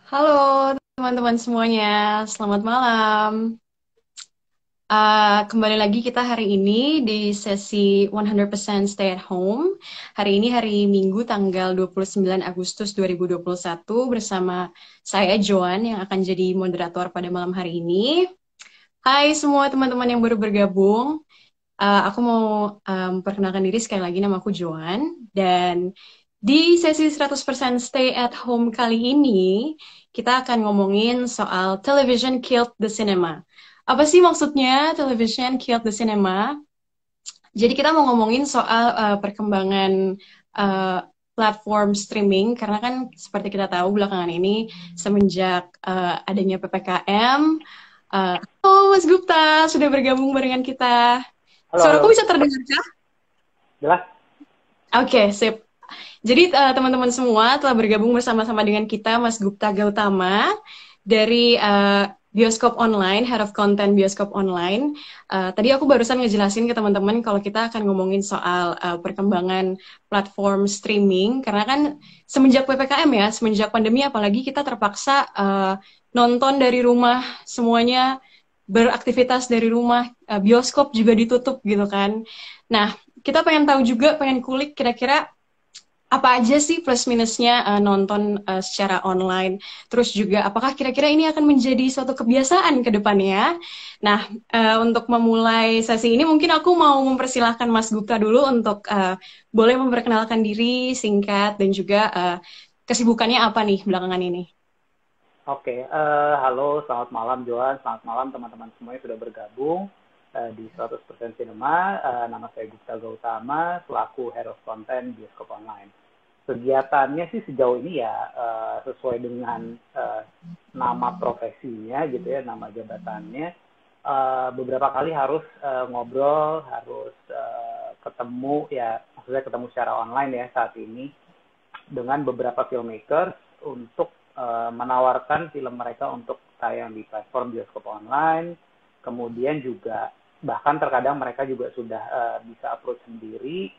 Halo teman-teman semuanya, selamat malam. Kembali lagi kita hari ini di sesi 100% Stay at Home. Hari ini hari Minggu tanggal 29 Agustus 2021 bersama saya Joan yang akan jadi moderator pada malam hari ini. Hai semua teman-teman yang baru bergabung. Aku mau memperkenalkan diri sekali lagi, nama aku Joan. Dan di sesi 100% Stay at Home kali ini, kita akan ngomongin soal Television Killed the Cinema. Apa sih maksudnya Television Killed the Cinema? Jadi kita mau ngomongin soal perkembangan uh, platform streaming, karena kan seperti kita tahu belakangan ini, semenjak adanya PPKM, halo Mas Gupta, sudah bergabung barengan kita. Halo, Suaraku halo. bisa terdengar kah? Jelas? Oke, sip. Jadi teman-teman semua telah bergabung bersama-sama dengan kita, Mas Gupta Gautama dari Bioskop Online, Head of Content Bioskop Online. Tadi aku barusan ngejelasin ke teman-teman kalau kita akan ngomongin soal perkembangan platform streaming, karena kan semenjak PPKM ya, semenjak pandemi apalagi kita terpaksa nonton dari rumah, semuanya beraktivitas dari rumah, bioskop juga ditutup gitu kan. Nah, kita pengen tahu juga, pengen kulik kira-kira apa aja sih plus minusnya nonton secara online. Terus juga apakah kira-kira ini akan menjadi suatu kebiasaan ke depannya? Nah, untuk memulai sesi ini mungkin aku mau mempersilahkan Mas Gupta dulu untuk boleh memperkenalkan diri singkat dan juga kesibukannya apa nih belakangan ini. Oke. Halo, selamat malam Joan. Selamat malam teman-teman semuanya sudah bergabung di 100% Cinema. Nama saya Gupta Gautama, selaku Head of Content Bioskop Online. Kegiatannya sih sejauh ini ya sesuai dengan nama profesinya gitu ya, nama jabatannya. Beberapa kali harus ngobrol, harus ketemu ya, maksudnya ketemu secara online ya saat ini dengan beberapa filmmaker untuk menawarkan film mereka untuk tayang di platform bioskop online. Kemudian juga bahkan terkadang mereka juga sudah bisa approach sendiri.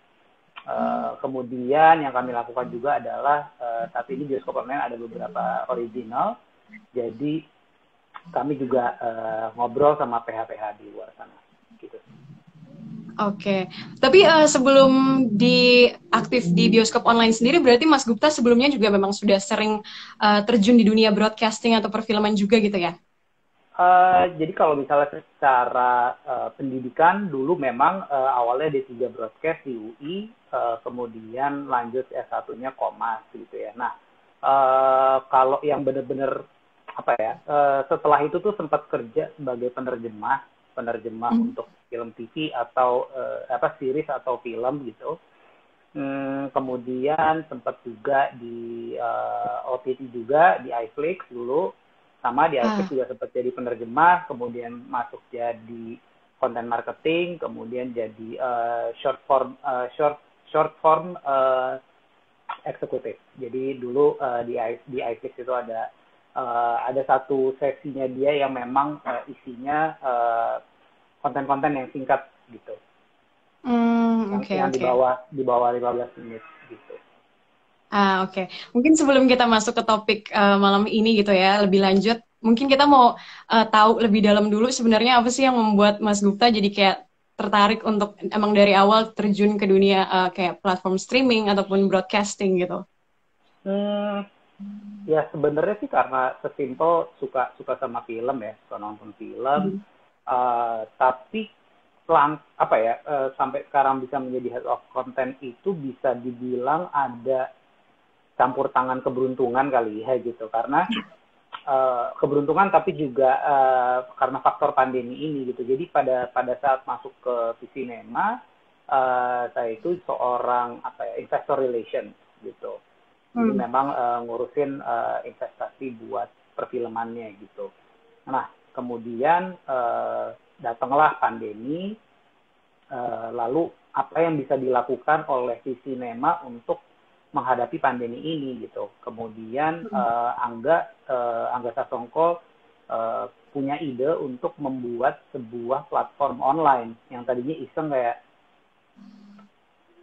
Kemudian yang kami lakukan juga adalah saat ini bioskop online ada beberapa original. Jadi kami juga ngobrol sama PH-PH di luar sana. Gitu. Oke, tapi sebelum aktif di bioskop online sendiri, berarti Mas Gupta sebelumnya juga memang sudah sering terjun di dunia broadcasting atau perfilman juga gitu ya? Jadi kalau misalnya secara pendidikan dulu memang awalnya D3 Broadcast di UI, kemudian lanjut S1-nya Komas gitu ya. Nah, kalau yang benar-benar apa ya, setelah itu tuh sempat kerja sebagai penerjemah Hmm. untuk film TV atau apa series atau film gitu. Kemudian sempat juga di OTT juga di iFlix dulu, sama di iFlix Ah, juga sempat jadi penerjemah, kemudian masuk jadi content marketing, kemudian jadi short form eksekutif. Jadi dulu di iFlix itu ada satu sesinya dia yang memang isinya konten-konten yang singkat gitu, oke, yang oke. di bawah 15 menit gitu. Oke. Mungkin sebelum kita masuk ke topik malam ini gitu ya, lebih lanjut, mungkin kita mau tahu lebih dalam dulu sebenarnya apa sih yang membuat Mas Gupta jadi kayak tertarik untuk emang dari awal terjun ke dunia kayak platform streaming ataupun broadcasting gitu. Hmm, Ya sebenarnya sih karena sesimpel suka suka sama film ya, suka nonton film. Hmm. Tapi apa ya, sampai sekarang bisa menjadi head of content itu bisa dibilang ada campur tangan keberuntungan kali ya gitu. Karena keberuntungan tapi juga karena faktor pandemi ini gitu. Jadi pada saat masuk ke Visinema, saya itu seorang apa ya, investor relations gitu. Jadi Hmm. memang ngurusin investasi buat perfilmannya gitu. Nah, kemudian datanglah pandemi, lalu apa yang bisa dilakukan oleh Visinema untuk menghadapi pandemi ini gitu. Kemudian Angga Sasongko punya ide untuk membuat sebuah platform online yang tadinya iseng kayak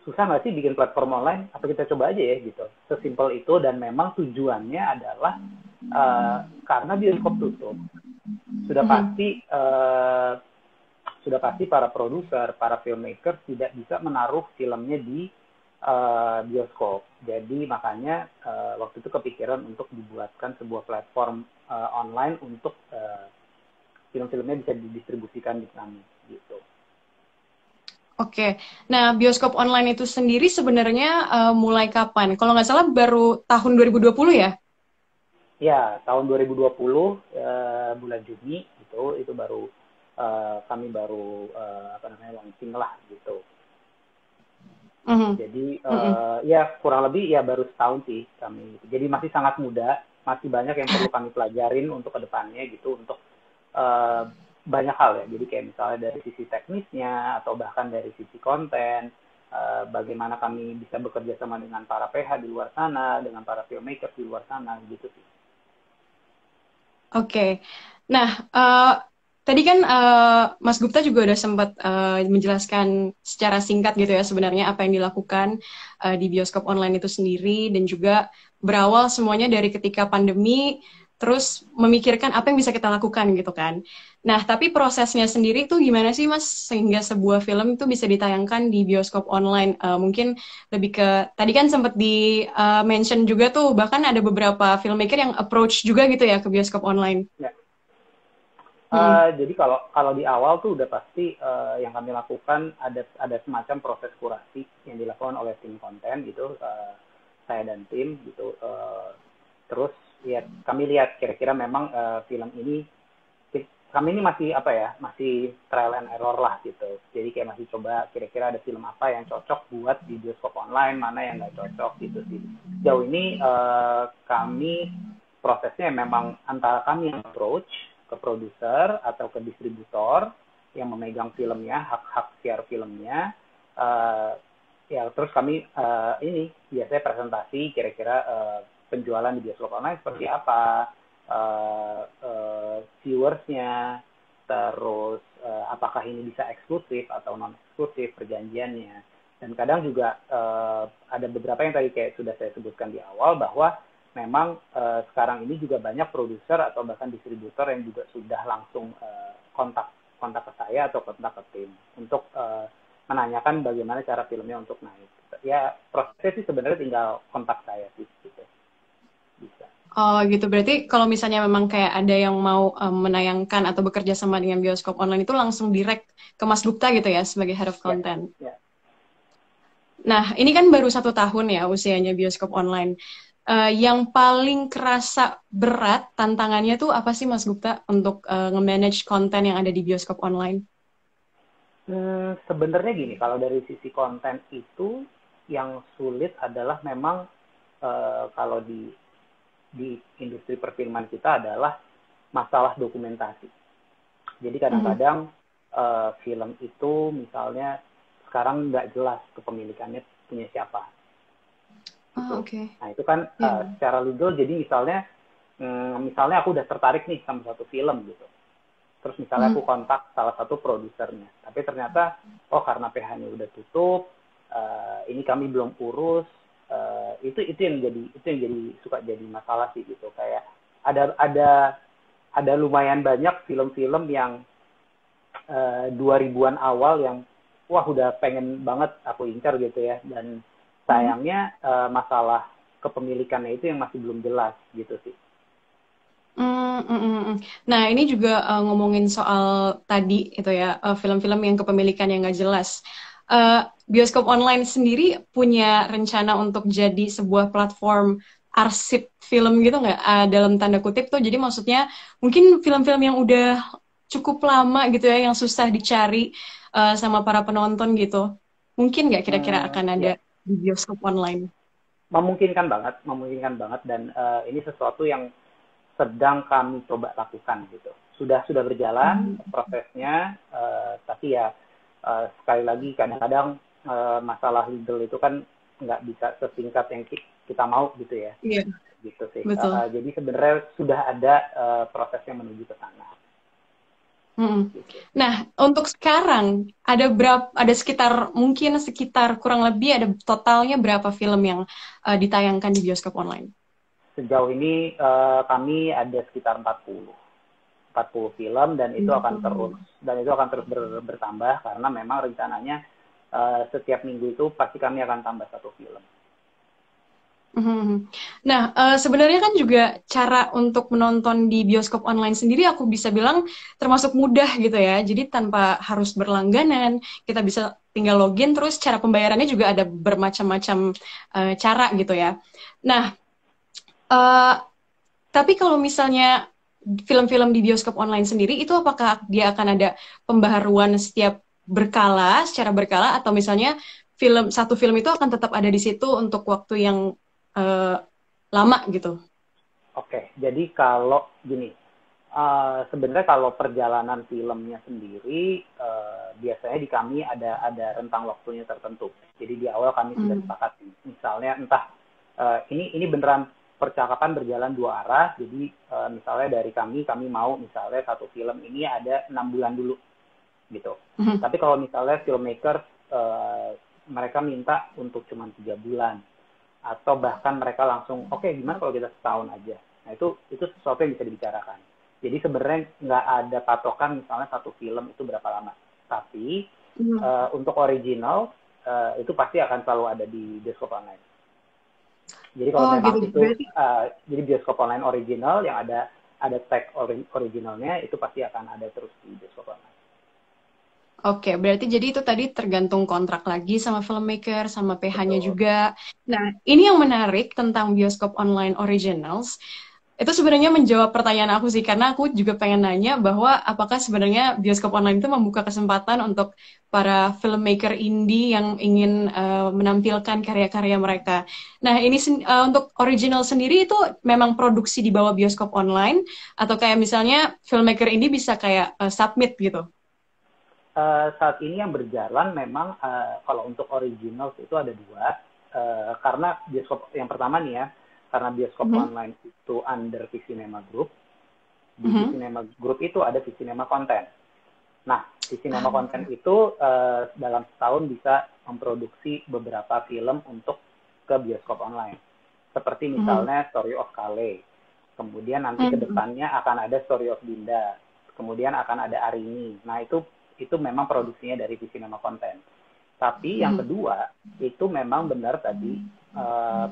susah nggak sih bikin platform online? Apa kita coba aja ya gitu. Sesimpel itu dan memang tujuannya adalah karena bioskop tutup, sudah pasti para produser, para filmmaker tidak bisa menaruh filmnya di bioskop. Jadi makanya waktu itu kepikiran untuk dibuatkan sebuah platform online untuk film-filmnya bisa didistribusikan di kami gitu. Oke, nah bioskop online itu sendiri sebenarnya mulai kapan? Kalau nggak salah baru tahun 2020 ya? Ya, tahun 2020 bulan Juni itu baru kami baru launching lah gitu. Jadi ya kurang lebih ya baru setahun sih kami. Jadi masih sangat muda, masih banyak yang perlu kami pelajarin untuk kedepannya gitu, untuk banyak hal ya. Jadi kayak misalnya dari sisi teknisnya atau bahkan dari sisi konten, bagaimana kami bisa bekerja sama dengan para PH di luar sana, dengan para filmmaker di luar sana gitu sih. Oke, nah tadi kan Mas Gupta juga udah sempat menjelaskan secara singkat gitu ya sebenarnya apa yang dilakukan di bioskop online itu sendiri dan juga berawal semuanya dari ketika pandemi terus memikirkan apa yang bisa kita lakukan gitu kan. Nah, tapi prosesnya sendiri tuh gimana sih Mas sehingga sebuah film itu bisa ditayangkan di bioskop online? Mungkin lebih ke tadi kan sempat di mention juga tuh bahkan ada beberapa filmmaker yang approach juga gitu ya ke bioskop online. Ya. Jadi kalau di awal tuh udah pasti yang kami lakukan ada semacam proses kurasi yang dilakukan oleh tim konten gitu, saya dan tim gitu. Terus ya kami lihat kira-kira memang film ini kami ini masih trial and error lah gitu. Jadi kayak masih coba kira-kira ada film apa yang cocok buat di bioskop online, mana yang nggak cocok gitu sih. Jauh ini kami prosesnya memang antara kami yang approach ke produser atau ke distributor yang memegang filmnya, hak-hak siar filmnya. Ya terus kami ini biasanya presentasi kira-kira penjualan di bioskop online seperti apa, viewersnya, terus apakah ini bisa eksklusif atau non eksklusif perjanjiannya. Dan kadang juga ada beberapa yang tadi kayak sudah saya sebutkan di awal bahwa memang sekarang ini juga banyak produser atau bahkan distributor yang juga sudah langsung kontak ke saya atau kontak ke tim untuk menanyakan bagaimana cara filmnya untuk naik. Ya prosesnya sih sebenarnya tinggal kontak saya sih gitu. Bisa. Oh gitu, berarti kalau misalnya memang kayak ada yang mau menayangkan atau bekerja sama dengan bioskop online itu langsung direct ke Mas Gupta gitu ya sebagai head of content. Ya. Nah ini kan baru 1 tahun ya usianya bioskop online. Yang paling kerasa berat tantangannya tuh apa sih Mas Gupta untuk nge-manage konten yang ada di bioskop online? Sebenarnya gini, kalau dari sisi konten itu yang sulit adalah memang kalau di industri perfilman kita adalah masalah dokumentasi. Jadi kadang-kadang film itu misalnya sekarang nggak jelas kepemilikannya punya siapa. Gitu. Okay. Nah itu kan secara legal jadi misalnya aku udah tertarik nih sama satu film gitu. Terus misalnya aku kontak salah satu produsernya, tapi ternyata karena PH-nya udah tutup, ini kami belum urus, itu yang jadi suka jadi masalah sih gitu. Kayak ada lumayan banyak film-film yang 2000-an awal yang wah udah pengen banget aku incar gitu ya, dan sayangnya masalah kepemilikannya itu yang masih belum jelas gitu sih. Nah ini juga ngomongin soal tadi itu ya film-film yang kepemilikan yang nggak jelas. Bioskop online sendiri punya rencana untuk jadi sebuah platform arsip film gitu nggak? Dalam tanda kutip tuh, jadi maksudnya mungkin film-film yang udah cukup lama gitu ya, yang susah dicari sama para penonton gitu. Mungkin nggak kira-kira akan ada di bioskop online? Memungkinkan banget dan ini sesuatu yang sedang kami coba lakukan gitu. Sudah berjalan prosesnya, tapi ya sekali lagi kadang-kadang masalah legal itu kan nggak bisa sesingkat yang kita mau gitu ya. Iya. Gitu sih. Betul. Jadi sebenarnya sudah ada prosesnya menuju ke sana. Gitu. Nah, untuk sekarang ada sekitar kurang lebih ada totalnya berapa film yang ditayangkan di bioskop online? Sejauh ini kami ada sekitar 40 film, dan itu akan terus bertambah karena memang rencananya setiap minggu itu pasti kami akan tambah satu film. Nah, sebenarnya kan juga cara untuk menonton di bioskop online sendiri aku bisa bilang termasuk mudah gitu ya. Jadi tanpa harus berlangganan, kita bisa tinggal login, terus cara pembayarannya juga ada bermacam-macam cara gitu ya. Nah, eh, tapi kalau misalnya film-film di bioskop online sendiri, itu apakah dia akan ada pembaharuan setiap secara berkala, atau misalnya satu film itu akan tetap ada di situ untuk waktu yang eh, lama gitu? Oke, jadi kalau gini, sebenarnya kalau perjalanan filmnya sendiri, biasanya di kami ada rentang waktunya tertentu. Jadi di awal kami sudah Hmm. sepakati, misalnya entah ini beneran percakapan berjalan dua arah. Jadi misalnya dari kami mau misalnya satu film ini ada 6 bulan dulu gitu. Mhm. Tapi kalau misalnya filmmaker mereka minta untuk cuma 3 bulan, atau bahkan mereka langsung oke, gimana kalau kita setahun aja. Nah, itu sesuatu yang bisa dibicarakan. Jadi sebenarnya nggak ada patokan misalnya satu film itu berapa lama. Tapi Hmm. untuk original itu pasti akan selalu ada di bioskop online. Jadi kalau Oh memang gitu. itu Berarti jadi bioskop online original yang ada tag originalnya, itu pasti akan ada terus di bioskop online. oke, berarti jadi itu tadi tergantung kontrak lagi sama filmmaker, sama PH-nya Betul. juga. Nah, ini yang menarik tentang bioskop online originals. Itu sebenarnya menjawab pertanyaan aku sih, karena aku juga pengen nanya bahwa apakah sebenarnya bioskop online itu membuka kesempatan untuk para filmmaker indie yang ingin menampilkan karya-karya mereka. Nah, ini untuk original sendiri itu memang produksi di bawah bioskop online, atau kayak misalnya filmmaker indie bisa kayak submit gitu? Saat ini yang berjalan memang kalau untuk original itu ada dua. Karena bioskop yang pertama nih ya, karena bioskop Mhm. online itu under Visinema Group. Di Mhm. Visinema Group itu ada Visinema Content. Nah, Visinema Content itu dalam setahun bisa memproduksi beberapa film untuk ke bioskop online. Seperti Mhm. misalnya Story of Kale. Kemudian nanti ke Mhm. depannya akan ada Story of Dinda. Kemudian akan ada Arini. Nah, itu memang produksinya dari Visinema Content. Tapi yang Mhm. kedua, itu memang benar tadi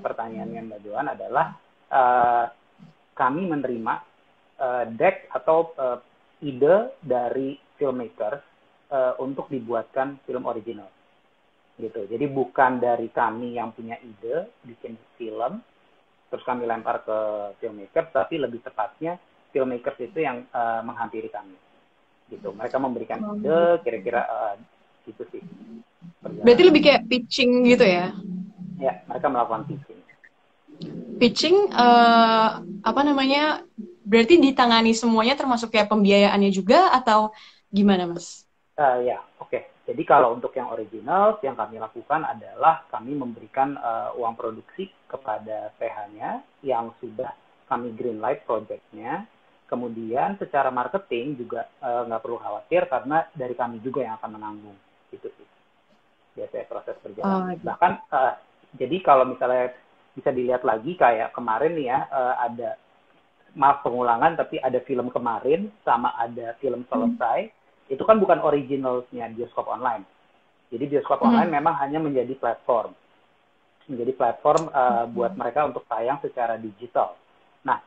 pertanyaannya Mbak Joan adalah eh, kami menerima deck atau ide dari filmmaker untuk dibuatkan film original gitu. Jadi bukan dari kami yang punya ide bikin film terus kami lempar ke filmmaker, tapi lebih tepatnya filmmakers itu yang menghampiri kami gitu. Mereka memberikan Oh, gitu. ide kira-kira gitu sih Berarti lebih perjalanannya. kayak pitching gitu ya? Ya, mereka melakukan pitching. Pitching apa namanya? Berarti ditangani semuanya termasuk kayak pembiayaannya juga atau gimana, Mas? Ya, oke. Jadi kalau untuk yang original, yang kami lakukan adalah kami memberikan uang produksi kepada PH-nya yang sudah kami greenlight project-nya. Kemudian secara marketing juga nggak perlu khawatir karena dari kami juga yang akan menanggung. Itu sih biasanya proses Oh, berjalannya. gitu. Bahkan jadi kalau misalnya bisa dilihat lagi kayak kemarin nih ya, ada maaf pengulangan, tapi ada film kemarin sama ada film Hmm. selesai, itu kan bukan originalnya bioskop online. Jadi bioskop online Mhm. memang hanya menjadi platform buat mereka untuk tayang secara digital. Nah,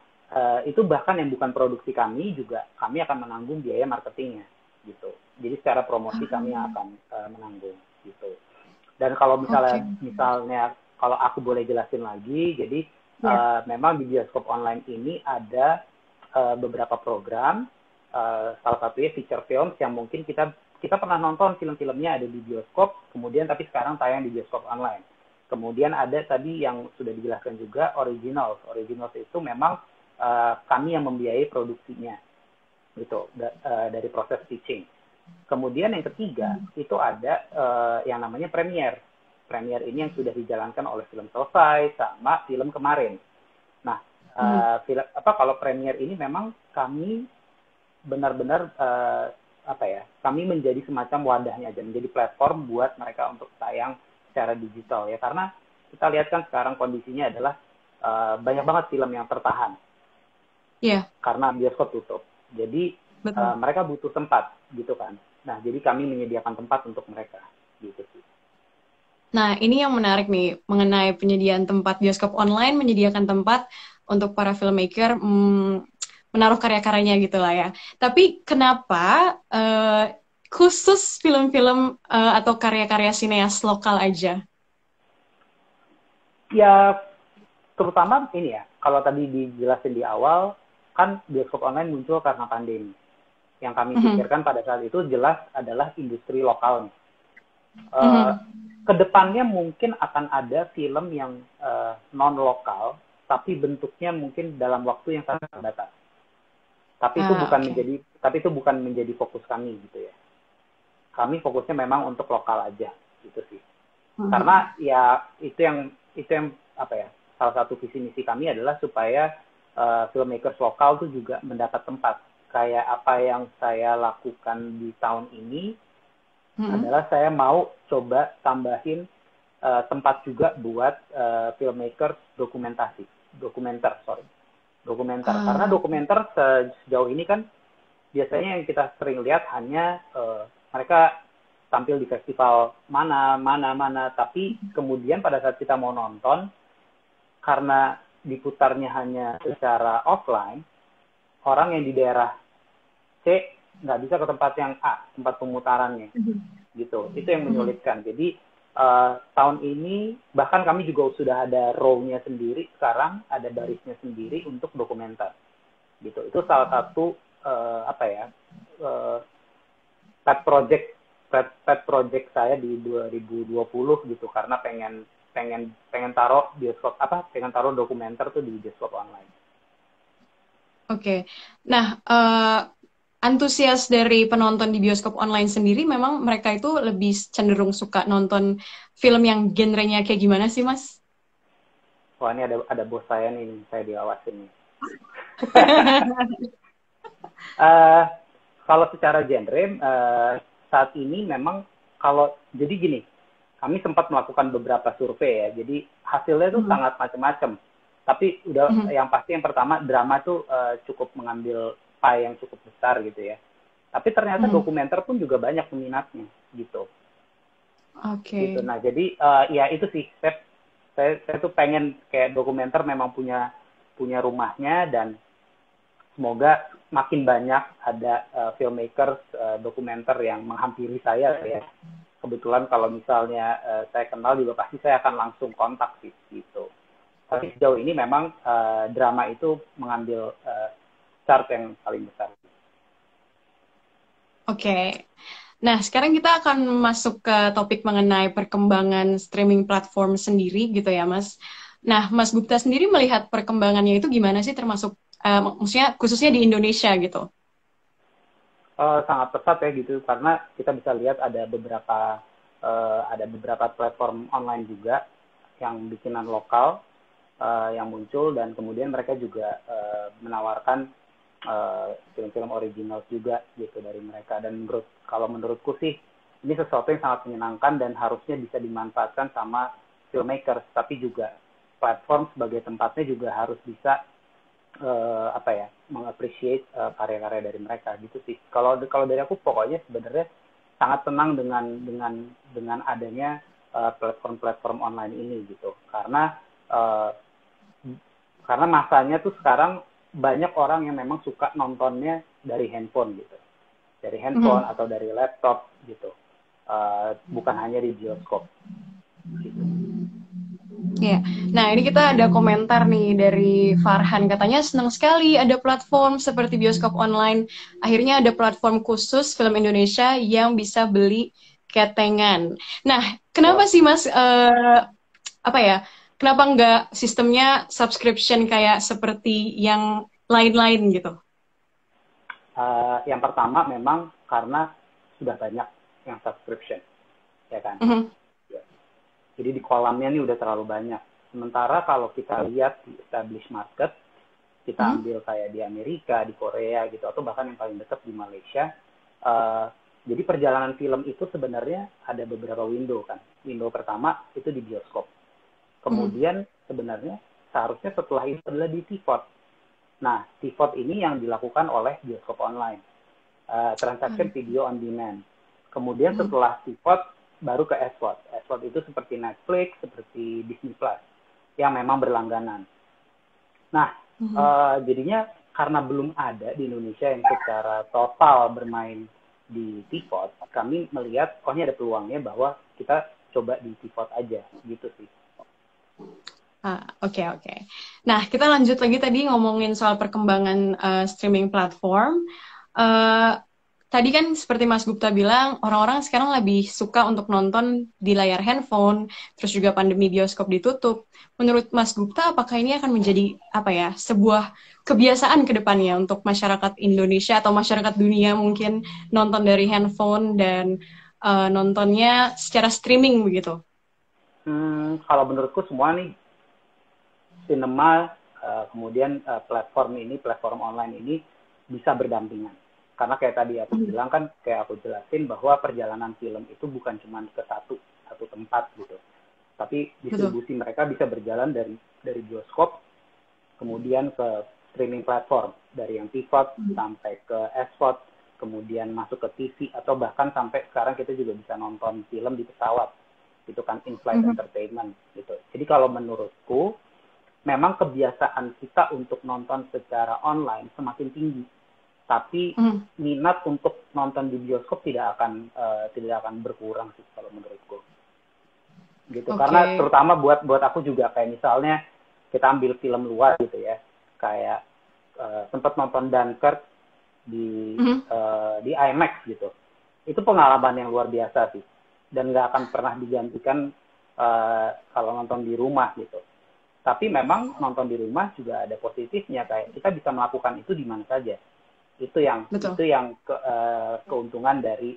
itu bahkan yang bukan produksi kami juga kami akan menanggung biaya marketingnya gitu. Jadi secara promosi kami yang akan menanggung gitu. Dan kalau Oke. misalnya kalau aku boleh jelasin lagi, jadi Ya. memang di bioskop online ini ada beberapa program, salah satunya feature films yang mungkin kita kita pernah nonton film-filmnya ada di bioskop, kemudian tapi sekarang tayang di bioskop online. Kemudian ada tadi yang sudah dijelaskan juga originals. Originals itu memang kami yang membiayai produksinya, gitu, dari proses pitching. Kemudian yang ketiga itu ada yang namanya premier. Premier ini yang sudah dijalankan oleh film selesai sama film kemarin. Nah, Mhm. kalau premier ini memang kami benar-benar apa ya? Kami menjadi semacam wadahnya aja, menjadi platform buat mereka untuk tayang secara digital ya. Karena kita lihat kan sekarang kondisinya adalah banyak banget film yang tertahan Iya, karena bioskop tutup. Jadi betul. mereka butuh tempat gitu kan. Nah, jadi kami menyediakan tempat untuk mereka gitu sih. Nah, ini yang menarik nih mengenai penyediaan tempat bioskop online, menyediakan tempat untuk para filmmaker menaruh karya-karyanya gitu lah ya. Tapi kenapa khusus film-film atau karya-karya sineas lokal aja? Ya, terutama ini ya, kalau tadi dijelasin di awal, kan bioskop online muncul karena pandemi. Yang kami Mhm, pikirkan pada saat itu jelas adalah industri lokal nih. Eh, mhm. Kedepannya mungkin akan ada film yang non lokal, tapi bentuknya mungkin dalam waktu yang sangat terbatas. Ah, oke. Tapi itu bukan menjadi fokus kami gitu ya. Kami fokusnya memang untuk lokal aja gitu sih. Mhm. Karena ya itu yang apa ya, salah satu visi misi kami adalah supaya filmmakers lokal tuh juga mendapat tempat. Kayak apa yang saya lakukan di tahun ini Mhm. adalah saya mau coba tambahin tempat juga buat filmmakers dokumenter. Karena Ah, dokumenter sejauh ini kan biasanya yang kita sering lihat hanya mereka tampil di festival mana, tapi kemudian pada saat kita mau nonton, karena diputarnya hanya secara offline, orang yang di daerah C nggak bisa ke tempat yang A, tempat pemutarannya, mhm. gitu. Itu yang Mhm. menyulitkan. Jadi tahun ini bahkan kami juga sudah ada row-nya sendiri sekarang, ada barisnya sendiri untuk dokumenter, gitu. Itu salah satu apa ya, uh, pet project pet project saya di 2020 gitu, karena pengen pengen pengen taruh dokumenter tuh di bioskop online. Oke. Nah, antusias dari penonton di bioskop online sendiri memang mereka itu lebih cenderung suka nonton film yang genrenya kayak gimana sih, Mas? Wah, ini ada bos saya nih, saya diawasin nih. uh, Kalau secara genre saat ini memang, kalau jadi gini, kami sempat melakukan beberapa survei ya, jadi hasilnya tuh Mhm. sangat macam-macam. Tapi udah Mhm. yang pasti yang pertama, drama tuh cukup mengambil pie yang cukup besar gitu ya. Tapi ternyata Mhm. dokumenter pun juga banyak peminatnya gitu. Gitu. Oke. Nah, jadi ya itu sih, saya tuh pengen kayak dokumenter memang punya punya rumahnya, dan semoga makin banyak ada filmmakers dokumenter yang menghampiri saya ya. Kebetulan kalau misalnya saya kenal juga, pasti saya akan langsung kontak sih gitu. Tapi sejauh ini memang drama itu mengambil chart yang paling besar. Oke. Nah, sekarang kita akan masuk ke topik mengenai perkembangan streaming platform sendiri gitu ya, Mas. Nah, Mas Gupta sendiri melihat perkembangannya itu gimana sih, termasuk maksudnya khususnya di Indonesia gitu? Sangat pesat ya gitu, karena kita bisa lihat ada beberapa platform online juga yang bikinan lokal yang muncul, dan kemudian mereka juga menawarkan film-film original juga gitu dari mereka. Dan kalau menurutku sih ini sesuatu yang sangat menyenangkan dan harusnya bisa dimanfaatkan sama filmmakers, tapi juga platform sebagai tempatnya juga harus bisa apa ya, mengapresiasi karya-karya dari mereka gitu sih. Kalau kalau dari aku pokoknya sebenarnya sangat senang dengan adanya platform-platform online ini gitu, uh, karena masanya tuh sekarang banyak orang yang memang suka nontonnya dari handphone gitu, dari handphone Mhm. atau dari laptop gitu, bukan hanya di bioskop gitu. Iya. Nah, ini kita ada komentar nih dari Farhan. Katanya senang sekali ada platform seperti bioskop online. Akhirnya ada platform khusus film Indonesia yang bisa beli ketengan. Nah, kenapa Wah, sih Mas, apa ya? Kenapa nggak sistemnya subscription kayak seperti yang lain-lain gitu? yang pertama memang karena sudah banyak yang subscription, ya kan. Mhm. Ya. Jadi di kolamnya ini udah terlalu banyak. Sementara kalau kita lihat di established market, kita Mhm. ambil kayak di Amerika, di Korea gitu, atau bahkan yang paling dekat di Malaysia, uh, jadi perjalanan film itu sebenarnya ada beberapa window kan. Window pertama itu di bioskop. Mhm. Kemudian sebenarnya seharusnya setelah itu adalah di TVOD. Nah, TVOD ini yang dilakukan oleh bioskop online, transaction video on demand. Kemudian setelah TVOD baru ke SVOD. SVOD itu seperti Netflix, seperti Disney Plus yang memang berlangganan. Nah, jadinya karena belum ada di Indonesia yang secara total bermain di TVOD, kami melihat oh ini ada peluangnya bahwa kita coba di TVOD aja gitu sih. Oke. Nah, kita lanjut lagi tadi ngomongin soal perkembangan streaming platform. Tadi kan seperti Mas Gupta bilang, orang-orang sekarang lebih suka untuk nonton di layar handphone, terus juga pandemi bioskop ditutup. Menurut Mas Gupta, apakah ini akan menjadi sebuah kebiasaan ke depannya untuk masyarakat Indonesia atau masyarakat dunia mungkin nonton dari handphone dan nontonnya secara streaming begitu? Kalau menurutku semua nih sinema, kemudian platform online ini bisa berdampingan. Karena kayak tadi aku bilang kan, kayak aku jelasin bahwa perjalanan film itu bukan cuma ke satu tempat gitu. Tapi distribusi mereka bisa berjalan dari bioskop, kemudian ke streaming platform. Dari yang TVOD sampai ke SVOD, kemudian masuk ke TV, atau bahkan sampai sekarang kita juga bisa nonton film di pesawat. Itu kan in-flight entertainment gitu. Jadi kalau menurutku, memang kebiasaan kita untuk nonton secara online semakin tinggi, tapi minat untuk nonton di bioskop tidak akan berkurang sih kalau menurutku. Gitu. Karena terutama buat aku juga, kayak misalnya kita ambil film luar gitu ya, kayak sempat nonton Dunkirk di IMAX gitu. Itu pengalaman yang luar biasa sih, dan nggak akan pernah digantikan kalau nonton di rumah gitu. Tapi memang nonton di rumah juga ada positifnya, kayak kita bisa melakukan itu di mana saja. Itu yang keuntungan dari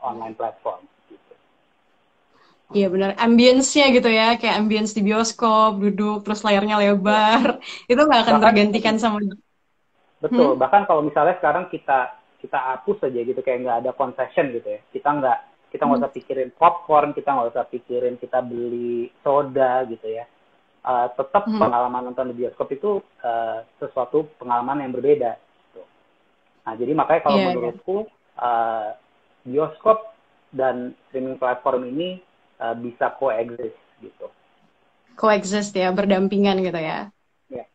online platform. Gitu. Iya benar, ambience-nya gitu ya, kayak ambience di bioskop, duduk terus layarnya lebar, itu nggak akan tergantikan sama. Betul, bahkan kalau misalnya sekarang kita hapus aja gitu, kayak nggak ada concession gitu ya, kita nggak usah pikirin popcorn, kita nggak usah pikirin kita beli soda gitu ya. Tetap pengalaman nonton di bioskop itu sesuatu pengalaman yang berbeda. Gitu. Nah, jadi makanya kalau menurutku bioskop dan streaming platform ini bisa coexist gitu. Coexist ya, berdampingan gitu ya. Yeah.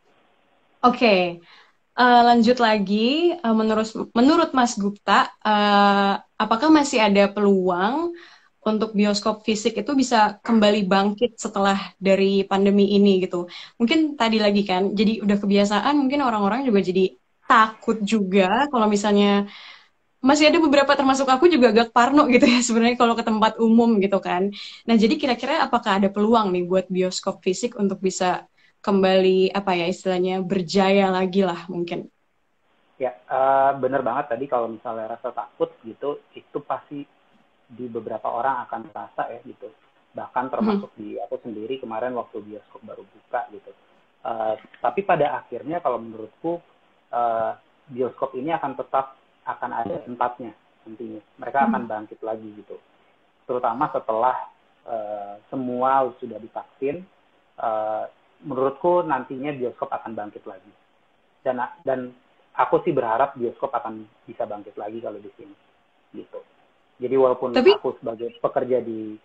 Oke. Lanjut lagi, menurut Mas Gupta, apakah masih ada peluang untuk bioskop fisik itu bisa kembali bangkit setelah dari pandemi ini gitu? Mungkin tadi lagi kan, jadi udah kebiasaan, mungkin orang-orang juga jadi takut juga kalau misalnya masih ada beberapa, termasuk aku juga agak parno gitu ya sebenarnya kalau ke tempat umum gitu kan. Nah jadi kira-kira apakah ada peluang nih buat bioskop fisik untuk bisa kembali istilahnya berjaya lagi lah mungkin? Ya, bener banget tadi kalau misalnya rasa takut gitu, itu pasti di beberapa orang akan terasa ya gitu. Bahkan termasuk di aku sendiri kemarin waktu bioskop baru buka gitu. Tapi pada akhirnya kalau menurutku bioskop ini akan ada tempatnya nantinya. Mereka akan bangkit lagi gitu. Terutama setelah semua sudah divaksin, menurutku nantinya bioskop akan bangkit lagi. Dan aku sih berharap bioskop akan bisa bangkit lagi kalau di sini gitu. Jadi walaupun aku sebagai pekerja di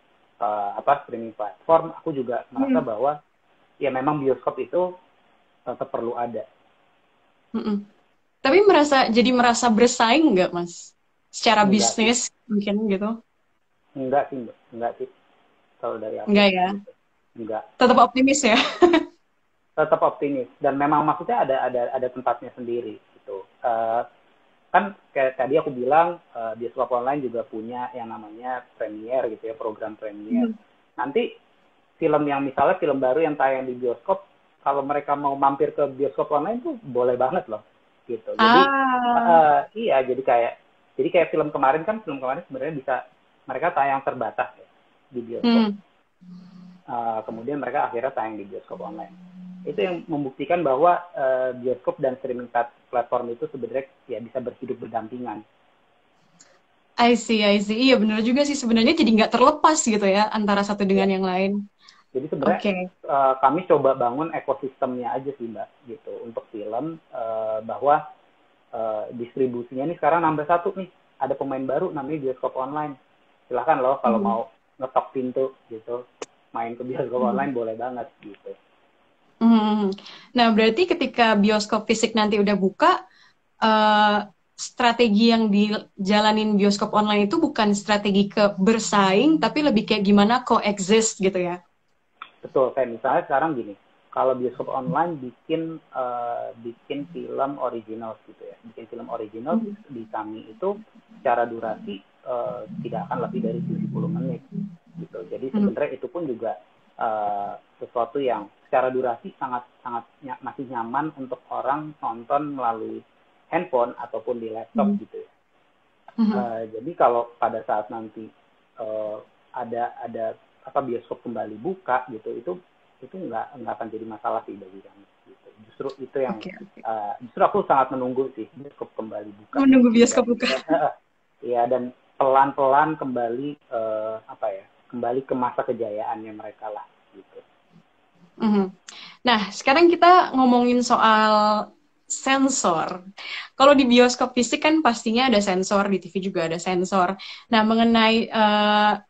streaming platform, aku juga merasa bahwa ya memang bioskop itu tetap perlu ada. Tapi merasa bersaing nggak, Mas? Secara bisnis mungkin gitu? Enggak sih. Kalau dari aku. Enggak ya? Gitu. Enggak. Tetap optimis ya? Tetap optimis, dan memang maksudnya ada tempatnya sendiri gitu. Kan kayak tadi aku bilang bioskop online juga punya yang namanya premier gitu ya, program premier. Nanti film yang misalnya film baru yang tayang di bioskop, kalau mereka mau mampir ke bioskop online tuh boleh banget loh gitu. Jadi iya, jadi kayak film kemarin sebenarnya bisa mereka tayang terbatas ya di bioskop. Kemudian mereka akhirnya tayang di bioskop online. Itu yang membuktikan bahwa bioskop dan streaming platform itu sebenarnya ya bisa berhidup berdampingan. I see. Iya benar juga sih, sebenarnya jadi nggak terlepas gitu ya antara satu dengan yang lain. Jadi sebenarnya Oke. kami coba bangun ekosistemnya aja sih Mbak, gitu untuk film, bahwa distribusinya ini sekarang nambah satu nih, ada pemain baru namanya bioskop online. Silahkan loh kalau Mhm. mau ngetok pintu gitu, main ke bioskop Mhm. online boleh banget gitu. Mhm. Nah, berarti ketika bioskop fisik nanti udah buka, eh, strategi yang dijalanin bioskop online itu bukan strategi ke bersaing, tapi lebih kayak gimana coexist gitu ya. Betul, kayak misalnya sekarang gini, kalau bioskop online bikin film original gitu ya, bikin film original Mhm. di kami itu secara durasi tidak akan lebih dari 70 menit gitu. Jadi Mhm. sebenarnya itu pun juga sesuatu yang secara durasi sangat sangat masih nyaman untuk orang nonton melalui handphone ataupun di laptop Mhm. gitu ya. Mhm. Jadi kalau pada saat nanti uh, ada apa bioskop kembali buka gitu, itu nggak akan jadi masalah sih bagi kami. Gitu. Justru itu yang Oke, oke. justru aku sangat menunggu sih bioskop kembali buka Menunggu gitu bioskop buka. dan pelan-pelan kembali apa ya kembali ke masa kejayaannya mereka lah gitu. Mhm. Nah, sekarang kita ngomongin soal sensor. Kalau di bioskop fisik kan pastinya ada sensor, di TV juga ada sensor. Nah, mengenai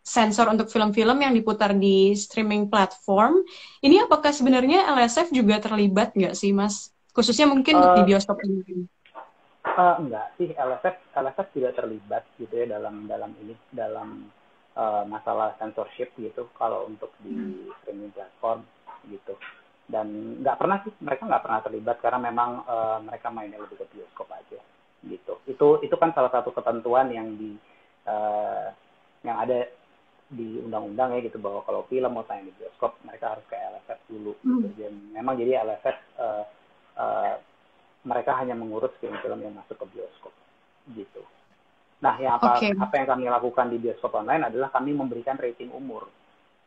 sensor untuk film-film yang diputar di streaming platform, ini apakah sebenarnya LSF juga terlibat nggak sih, Mas? Khususnya mungkin untuk di Uh, bioskop ini. Enggak sih, LSF tidak terlibat gitu ya dalam ini dalam masalah censorship gitu kalau untuk di streaming platform gitu. Dan nggak pernah sih, mereka nggak pernah terlibat karena memang mereka mainnya lebih ke bioskop aja gitu. Itu kan salah satu ketentuan eh, yang ada di undang-undang ya gitu, bahwa kalau film mau tayang di bioskop mereka harus ke LSF dulu gitu. Hmm. Dan memang jadi LSF eh, mereka hanya mengurus film-film yang masuk ke bioskop gitu. Nah, yang Oke. apa yang kami lakukan di bioskop online adalah kami memberikan rating umur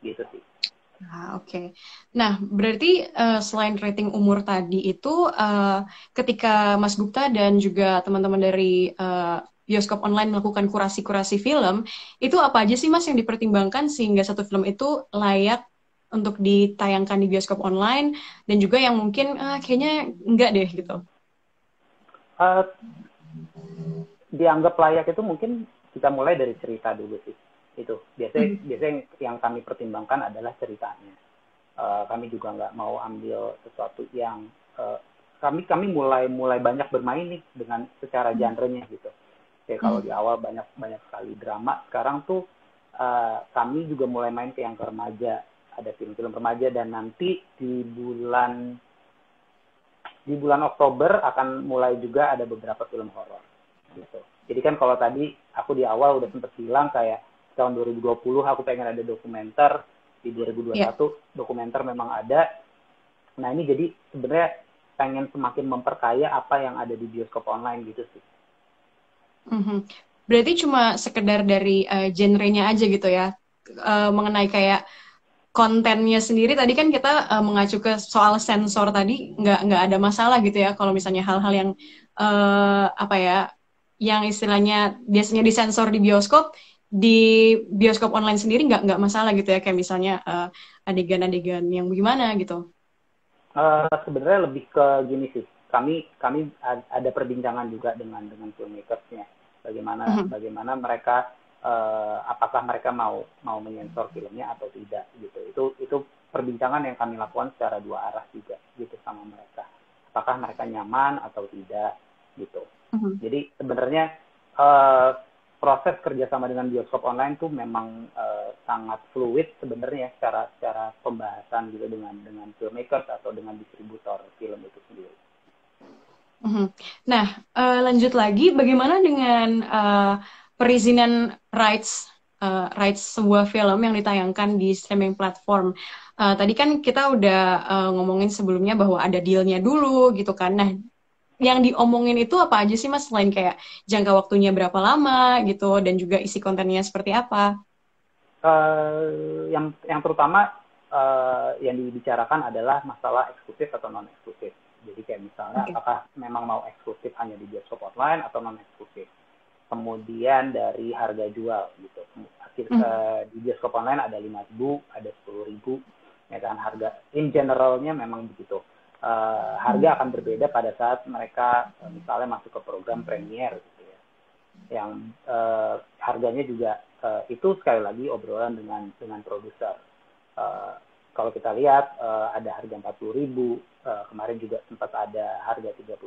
gitu sih. Ah, oke. Nah, berarti selain rating umur tadi itu, ketika Mas Gupta dan juga teman-teman dari bioskop online melakukan kurasi-kurasi film, itu apa aja sih Mas yang dipertimbangkan sehingga satu film itu layak untuk ditayangkan di bioskop online dan juga yang mungkin kayaknya enggak deh gitu. Uh, Dianggap layak itu mungkin kita mulai dari cerita dulu sih. Itu biasanya Mhm. biasanya yang kami pertimbangkan adalah ceritanya. Kami juga nggak mau ambil sesuatu yang kami mulai mulai banyak bermain nih dengan secara genrenya gitu. Kayak kalau di Mhm. awal banyak banyak sekali drama, sekarang tuh kami juga mulai main ke yang ke remaja, ada film-film remaja, dan nanti di bulan Oktober akan mulai juga ada beberapa film horor gitu. Jadi kan kalau tadi aku di awal udah sempet bilang kayak tahun 2020 aku pengen ada dokumenter, di Ya. 2021 dokumenter memang ada. Nah ini jadi sebenarnya pengen semakin memperkaya apa yang ada di bioskop online gitu sih. Mhm. Berarti cuma sekedar dari genrenya aja gitu ya. Mengenai kayak kontennya sendiri tadi kan kita mengacu ke soal sensor tadi nggak ada masalah gitu ya kalau misalnya hal-hal yang apa ya yang istilahnya biasanya disensor di bioskop online sendiri nggak masalah gitu ya kayak misalnya adegan-adegan yang gimana gitu. Sebenarnya lebih ke gini sih. Kami ada perbincangan juga dengan filmmakersnya. Bagaimana Mhm. bagaimana mereka apakah mereka mau menyensor filmnya atau tidak gitu. Itu perbincangan yang kami lakukan secara dua arah juga gitu sama mereka. Apakah mereka nyaman atau tidak gitu. Mhm. Jadi sebenarnya eh, proses kerjasama dengan bioskop online tuh memang sangat fluid sebenarnya secara secara pembahasan gitu dengan filmmakers atau dengan distributor film itu sendiri. Mhm. Nah, lanjut lagi, bagaimana dengan perizinan rights sebuah film yang ditayangkan di streaming platform? Tadi kan kita udah ngomongin sebelumnya bahwa ada dealnya dulu gitu kan. Nah, yang diomongin itu apa aja sih Mas selain kayak jangka waktunya berapa lama gitu dan juga isi kontennya seperti apa? Yang terutama yang dibicarakan adalah masalah eksklusif atau non eksklusif. Jadi kayak misalnya Oke. apakah memang mau eksklusif hanya di bioskop online atau non eksklusif. Kemudian dari harga jual gitu. Hmm. Di bioskop online ada 5.000, ada 10.000. ya kan, harga in generalnya memang begitu. Harga akan berbeda pada saat mereka misalnya masuk ke program Premier gitu ya, yang harganya juga itu sekali lagi obrolan dengan produser. Kalau kita lihat ada harga 40.000, kemarin juga sempat ada harga 30.000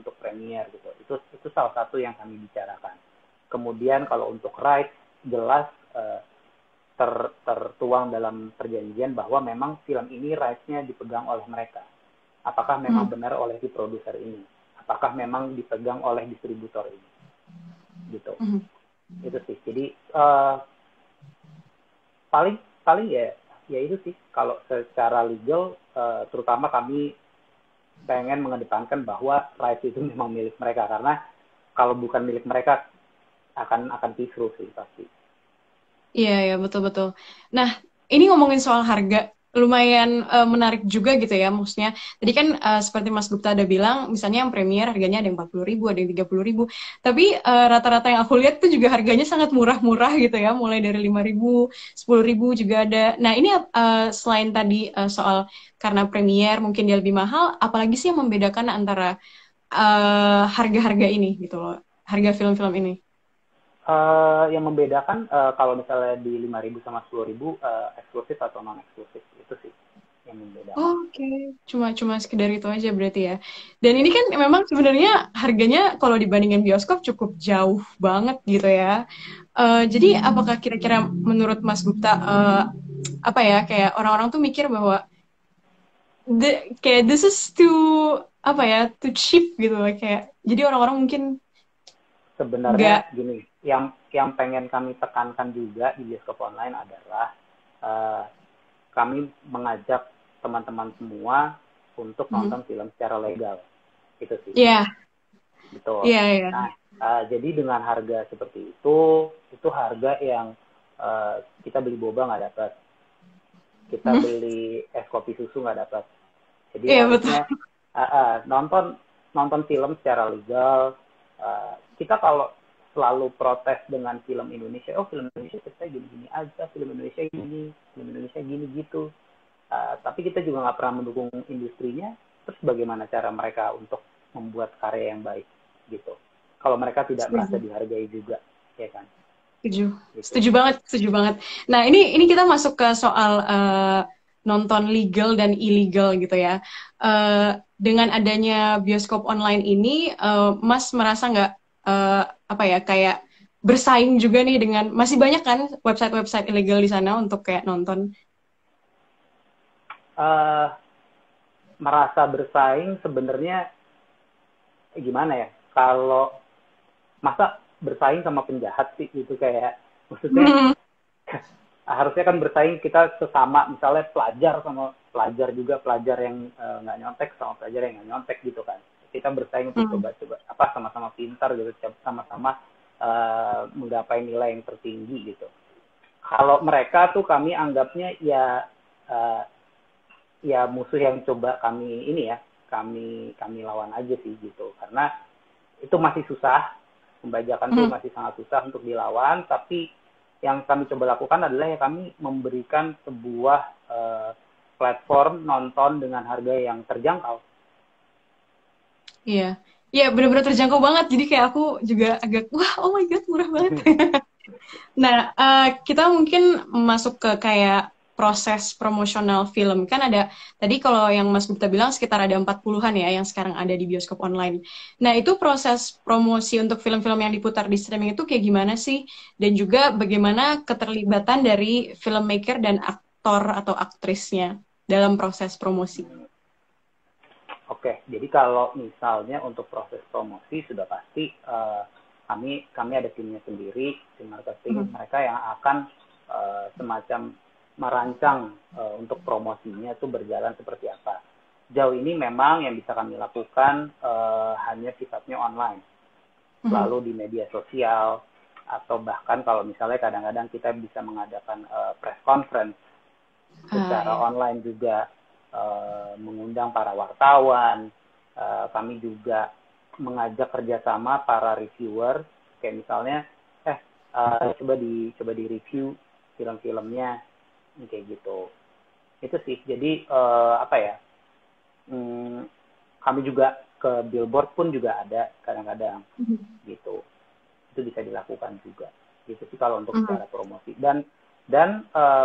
untuk Premier gitu. Itu salah satu yang kami bicarakan. Kemudian kalau untuk rights jelas tertuang dalam perjanjian bahwa memang film ini rights-nya dipegang oleh mereka. Apakah memang benar oleh si produser ini? Apakah memang dipegang oleh distributor ini? Gitu. Itu sih. Jadi paling ya itu sih. Kalau secara legal, terutama kami pengen mengedepankan bahwa rights itu memang milik mereka, karena kalau bukan milik mereka akan kisruh sih pasti. Iya, ya, betul-betul. Nah, ini ngomongin soal harga, lumayan menarik juga gitu ya, maksudnya. Tadi kan seperti Mas Gupta ada bilang, misalnya yang Premier harganya ada yang 40.000, ada yang 30.000. Tapi rata-rata yang aku lihat tuh juga harganya sangat murah-murah gitu ya, mulai dari 5.000, 10.000 juga ada. Nah, ini selain tadi soal karena Premier mungkin dia lebih mahal, apalagi sih yang membedakan antara harga-harga ini gitu loh, harga film-film ini? Yang membedakan kalau misalnya di 5.000 sama 10.000 eksklusif atau non eksklusif, itu sih yang membedakan. Oke, cuma sekedar itu aja berarti ya. Dan ini kan memang sebenarnya harganya kalau dibandingin bioskop cukup jauh banget gitu ya. Jadi apakah kira-kira menurut Mas Gupta apa ya, kayak orang-orang tuh mikir bahwa kayak this is too apa ya, too cheap gitu loh, kayak jadi orang-orang mungkin nggak. Sebenarnya gini, yang pengen kami tekankan juga di bioskop online adalah uh, kami mengajak teman-teman semua untuk nonton film secara legal. Itu sih. Iya, Betul. iya, iya. Nah, jadi dengan harga seperti itu harga yang kita beli boba nggak dapat, kita beli es kopi susu nggak dapat. Jadi Iya, betul. harusnya nonton film secara legal. Kita kalau selalu protes dengan film Indonesia, oh film Indonesia kita gini-gini aja, film Indonesia gini gitu. Tapi kita juga nggak pernah mendukung industrinya. Terus bagaimana cara mereka untuk membuat karya yang baik gitu? Kalau mereka tidak merasa Setuju. dihargai juga, ya kan? Setuju, Gitu. setuju banget, setuju banget. Nah, ini kita masuk ke soal nonton legal dan ilegal gitu ya. Dengan adanya bioskop online ini, Mas merasa nggak apa ya, kayak bersaing juga nih dengan masih banyak kan website-website ilegal di sana untuk kayak nonton. Uh, Merasa bersaing sebenarnya gimana ya? Kalau masa bersaing sama penjahat sih gitu, kayak maksudnya harusnya kan bersaing kita sesama, misalnya pelajar sama pelajar juga, pelajar yang nggak nyontek sama pelajar yang nggak nyontek gitu kan, kita bersaing untuk coba-coba apa, sama-sama pintar gitu, sama-sama menggapai nilai yang tertinggi gitu. Kalau mereka tuh kami anggapnya ya ya musuh yang coba kami ini ya, kami lawan aja sih gitu, karena itu masih susah, pembajakan tuh masih sangat susah untuk dilawan. Tapi yang kami coba lakukan adalah ya kami memberikan sebuah platform nonton dengan harga yang terjangkau. Iya, iya benar-benar terjangkau banget. Jadi kayak aku juga agak wah, oh my god, murah banget. Nah, kita mungkin masuk ke kayak proses promosional film. Kan ada, tadi kalau yang Mas Gupta bilang sekitar ada 40-an ya yang sekarang ada di bioskop online. Nah, itu proses promosi untuk film-film yang diputar di streaming itu kayak gimana sih? Dan juga bagaimana keterlibatan dari filmmaker dan aktor atau aktrisnya dalam proses promosi? Oke, jadi kalau misalnya untuk proses promosi sudah pasti kami ada timnya sendiri, tim marketing, mereka yang akan semacam merancang untuk promosinya itu berjalan seperti apa. Jauh ini memang yang bisa kami lakukan hanya sifatnya online, lalu di media sosial, atau bahkan kalau misalnya kadang-kadang kita bisa mengadakan press conference secara online juga, mengundang para wartawan. Kami juga mengajak kerjasama para reviewer, kayak misalnya coba di review film-filmnya kayak gitu. Itu sih. Jadi apa ya? Kami juga ke billboard pun juga ada kadang-kadang gitu. Itu bisa dilakukan juga. Gitu sih kalau untuk secara promosi. Dan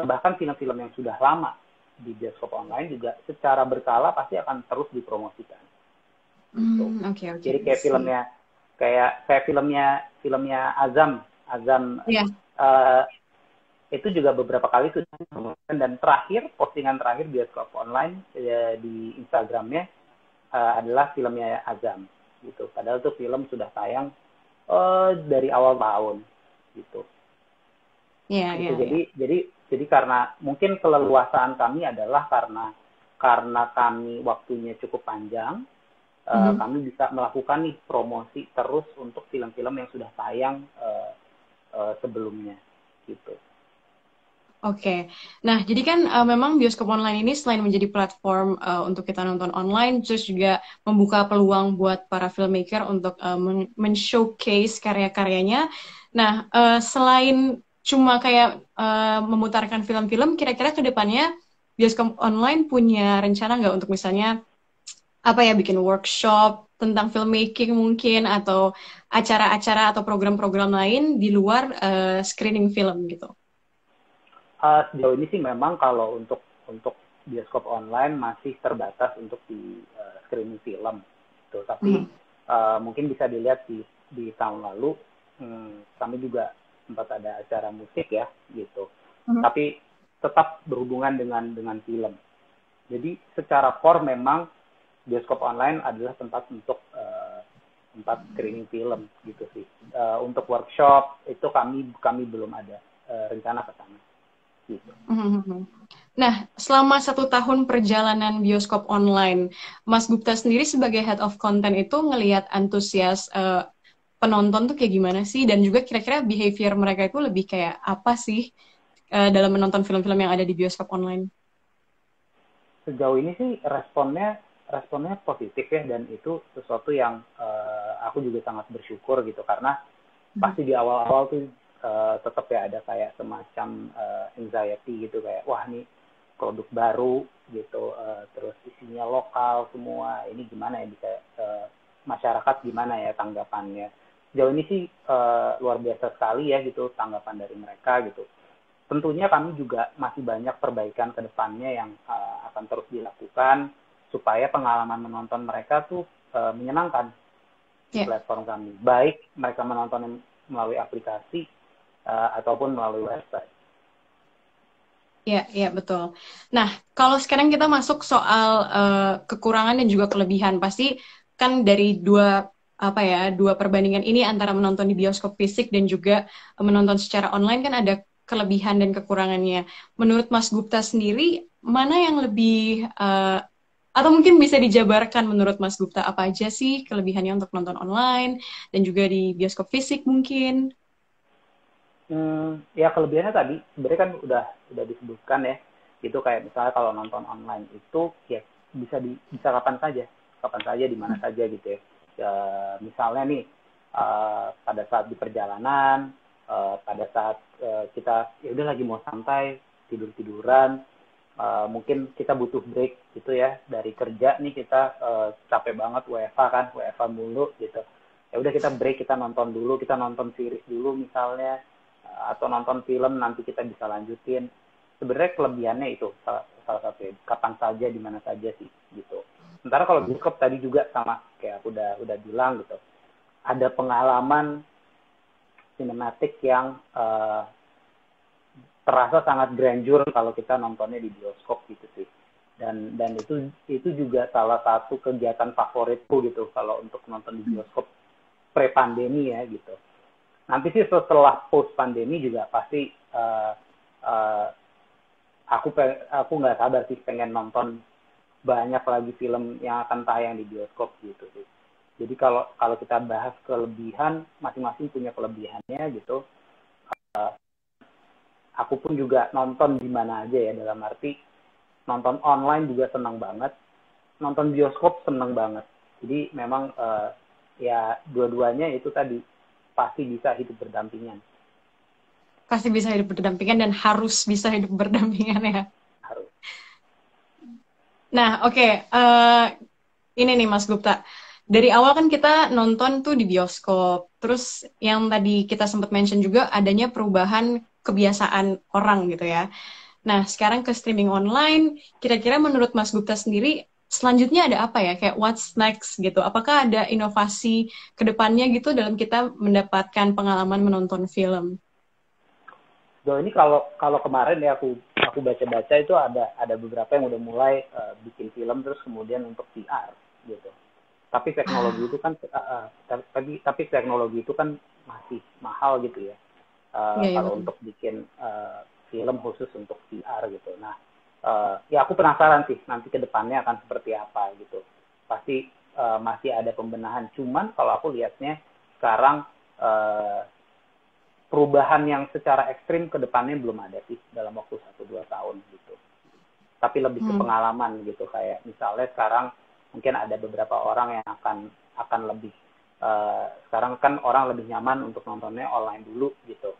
bahkan film-film yang sudah lama di bioskop online juga secara berkala pasti akan terus dipromosikan. Gitu. Oke, oke, Jadi kayak sih. filmnya Azam Iya. eh, itu juga beberapa kali sudah dipromosikan, dan postingan terakhir bioskop online di Instagramnya adalah filmnya Azam gitu. Padahal tuh film sudah tayang dari awal tahun gitu. Iya, Itu iya, iya. jadi karena mungkin keleluasaan kami adalah karena kami waktunya cukup panjang, kami bisa melakukan nih promosi terus untuk film-film yang sudah tayang sebelumnya gitu. Oke, nah jadi kan memang bioskop online ini selain menjadi platform untuk kita nonton online, terus juga membuka peluang buat para filmmaker untuk men-showcase karya-karyanya. Nah, selain cuma kayak memutarkan film-film, kira-kira ke depannya bioskop online punya rencana nggak untuk misalnya apa ya, bikin workshop tentang filmmaking mungkin, atau acara-acara atau program-program lain di luar screening film gitu? Sejauh ini sih memang kalau untuk bioskop online masih terbatas untuk di screening film gitu. Tapi mungkin bisa dilihat di tahun lalu kami juga sempat ada acara musik ya gitu. Tapi tetap berhubungan dengan film. Jadi secara core memang bioskop online adalah tempat untuk tempat screening film gitu sih. Untuk workshop itu kami belum ada rencana ke sana gitu. Nah, selama 1 tahun perjalanan bioskop online, Mas Gupta sendiri sebagai head of content itu ngelihat antusias penonton tuh kayak gimana sih? Dan juga kira-kira behavior mereka itu lebih kayak apa sih dalam menonton film-film yang ada di bioskop online? Sejauh ini sih responnya positif ya, dan itu sesuatu yang aku juga sangat bersyukur gitu, karena pasti di awal-awal tuh tetap ya ada kayak semacam anxiety gitu, kayak wah ini produk baru gitu, terus isinya lokal semua, ini gimana ya bisa masyarakat gimana ya tanggapannya. Sejauh ini sih luar biasa sekali ya gitu tanggapan dari mereka gitu. Tentunya kami juga masih banyak perbaikan ke depannya yang akan terus dilakukan supaya pengalaman menonton mereka tuh menyenangkan di Ya, platform kami. Baik mereka menonton melalui aplikasi ataupun melalui website. ya, ya, betul. Nah, kalau sekarang kita masuk soal kekurangan dan juga kelebihan, pasti kan dari dua perbandingan ini antara menonton di bioskop fisik dan juga menonton secara online kan ada kelebihan dan kekurangannya. Menurut Mas Gupta sendiri, mana yang lebih atau mungkin bisa dijabarkan menurut Mas Gupta apa aja sih kelebihannya untuk nonton online dan juga di bioskop fisik mungkin? Ya kelebihannya tadi sebenarnya kan udah disebutkan ya. Itu kayak misalnya kalau nonton online itu ya bisa kapan saja di mana saja gitu ya. Ya misalnya nih pada saat di perjalanan, pada saat kita ya udah lagi mau santai, tidur-tiduran, mungkin kita butuh break gitu ya dari kerja nih, kita capek banget WFA mulu gitu. Ya udah kita break, kita nonton dulu, kita nonton series dulu misalnya, atau nonton film nanti kita bisa lanjutin. Sebenarnya kelebihannya itu salah satu ya, kapan saja di mana saja sih gitu. Sementara kalau bioskop tadi juga sama kayak aku udah bilang gitu, ada pengalaman sinematik yang terasa sangat grandeur kalau kita nontonnya di bioskop gitu sih. Dan itu juga salah satu kegiatan favoritku gitu kalau untuk nonton di bioskop pre pandemi ya gitu. Nanti sih setelah post pandemi juga pasti uh, aku nggak sabar sih pengen nonton banyak lagi film yang akan tayang di bioskop gitu sih. Jadi kalau kita bahas kelebihan, masing-masing punya kelebihannya gitu. Aku pun juga nonton di mana aja ya, dalam arti nonton online juga senang banget, nonton bioskop senang banget. Jadi memang ya dua-duanya itu tadi pasti bisa hidup berdampingan. Pasti bisa hidup berdampingan dan harus bisa hidup berdampingan ya. Harus. Nah, oke. Ini nih Mas Gupta. Dari awal kan kita nonton tuh di bioskop. Terus yang tadi kita sempat mention juga adanya perubahan kebiasaan orang gitu ya. Nah, sekarang ke streaming online, kira-kira menurut Mas Gupta sendiri, selanjutnya ada apa ya? Kayak what's next gitu? Apakah ada inovasi ke depannya gitu dalam kita mendapatkan pengalaman menonton film? Sejauh ini kalau kalau kemarin ya aku baca-baca itu ada beberapa yang udah mulai bikin film terus kemudian untuk VR gitu. Tapi teknologi itu Ah, kan tapi teknologi itu kan masih mahal gitu ya. iya ya Kalau betul. untuk bikin film khusus untuk VR gitu. Nah, ya aku penasaran sih nanti ke depannya akan seperti apa gitu. Pasti masih ada pembenahan. Cuman kalau aku lihatnya sekarang uh, perubahan yang secara ekstrim ke depannya belum ada sih dalam waktu 1-2 tahun gitu. Tapi lebih ke Hmm. pengalaman gitu, kayak misalnya sekarang mungkin ada beberapa orang yang akan lebih sekarang kan orang lebih nyaman untuk nontonnya online dulu gitu.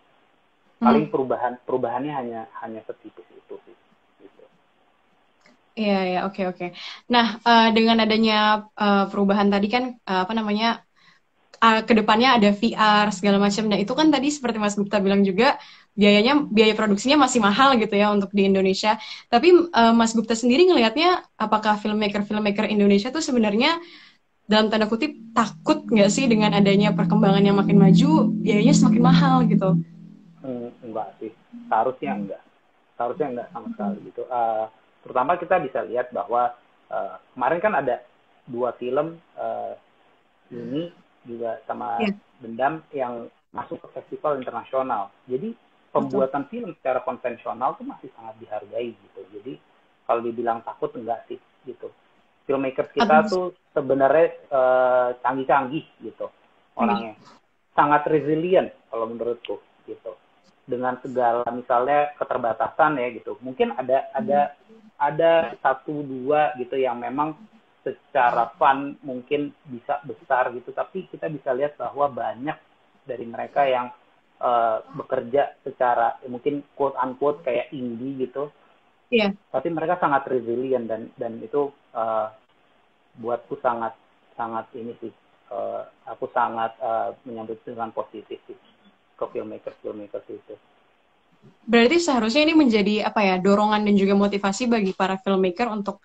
Paling Hmm. perubahannya hanya setipis itu sih gitu. Iya, ya, oke, oke. Nah, dengan adanya perubahan tadi kan, apa namanya, ke depannya ada VR segala macam. Nah, itu kan tadi seperti Mas Gupta bilang juga biaya produksinya masih mahal gitu ya untuk di Indonesia. Tapi Mas Gupta sendiri ngelihatnya apakah filmmaker Indonesia tuh sebenarnya dalam tanda kutip takut nggak sih dengan adanya perkembangan yang makin maju, biayanya semakin mahal gitu. Enggak sih, seharusnya enggak sama sekali gitu. Terutama kita bisa lihat bahwa kemarin kan ada 2 film ini juga sama Iya, Dendam yang masuk ke festival internasional. Jadi betul. pembuatan film secara konvensional tuh masih sangat dihargai gitu. Jadi kalau dibilang takut enggak sih gitu. Filmmakers kita Atau, tuh sebenarnya canggih-canggih gitu orangnya. Sangat resilient kalau menurutku gitu. Dengan segala misalnya keterbatasan ya gitu. Mungkin ada 1-2 gitu yang memang secara fun mungkin bisa besar gitu, tapi kita bisa lihat bahwa banyak dari mereka yang bekerja secara mungkin quote unquote kayak indie gitu, iya. tapi mereka sangat resilient dan itu buatku sangat sangat ini sih, aku sangat menyambut dengan positif sih ke filmmakers itu. Berarti seharusnya ini menjadi apa ya, dorongan dan juga motivasi bagi para filmmaker untuk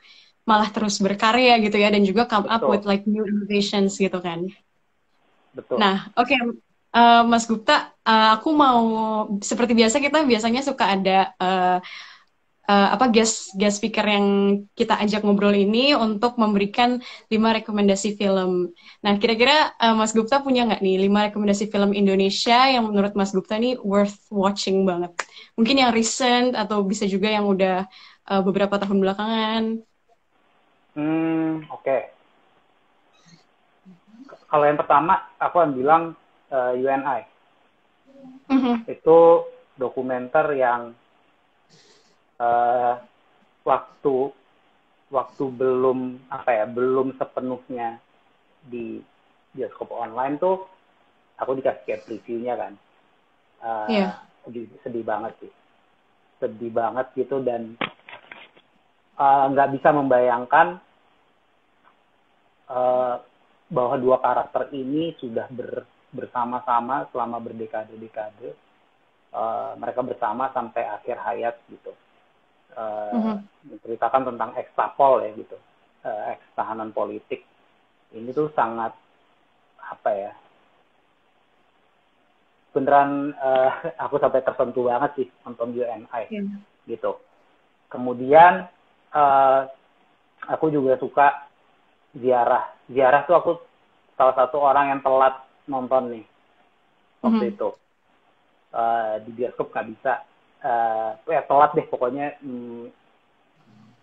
malah terus berkarya gitu ya dan juga come up with Betul, like new innovations gitu kan. betul. Nah, oke, Mas Gupta, aku mau seperti biasa kita biasanya suka ada apa guest guest speaker yang kita ajak ngobrol ini untuk memberikan 5 rekomendasi film. Nah, kira-kira Mas Gupta punya nggak nih 5 rekomendasi film Indonesia yang menurut Mas Gupta nih worth watching banget? Mungkin yang recent atau bisa juga yang udah beberapa tahun belakangan. Oke. Okay. Kalau yang pertama aku akan bilang UNI. Mhm. Itu dokumenter yang eh, waktu waktu belum apa ya, belum sepenuhnya di bioskop online tuh aku dikasih kayak previewnya kan. Eh, Iya. sedih banget sih, sedih banget gitu, dan nggak bisa membayangkan eh, bahwa dua karakter ini sudah bersama-sama selama berdekade-dekade. Mereka bersama sampai akhir hayat gitu. Mhm. Menceritakan tentang ekstapol ya gitu, eks tahanan politik. Ini tuh sangat apa ya, beneran aku sampai tersentuh banget sih nonton UNI Iya. gitu. Kemudian uh, aku juga suka Ziarah. Ziarah tuh aku salah satu orang yang telat nonton nih waktu Mhm. itu. Di bioskop nggak bisa. Ya telat deh pokoknya.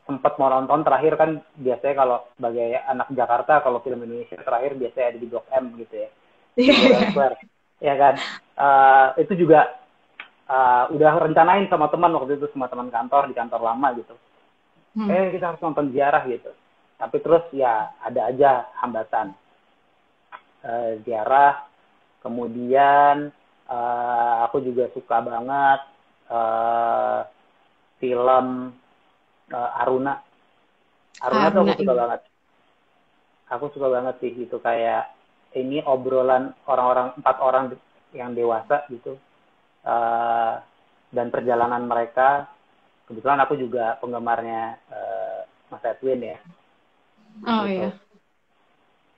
Sempat mau nonton terakhir kan, biasanya kalau sebagai anak Jakarta kalau film Indonesia terakhir biasanya ada di Blok M gitu ya, di World Elsewhere ya kan. Itu juga udah rencanain sama teman waktu itu, sama teman kantor di kantor lama gitu, Mhm. kita harus nonton Ziarah gitu, tapi terus ya ada aja hambatan. Ziarah. Kemudian aku juga suka banget uh, film Aruna. Aruna tuh Aruna aku suka banget. Aku suka banget sih itu, kayak ini obrolan orang-orang, 4 orang yang dewasa gitu. Eh, dan perjalanan mereka, kebetulan aku juga penggemarnya Mas Edwin ya Oh gitu. ya.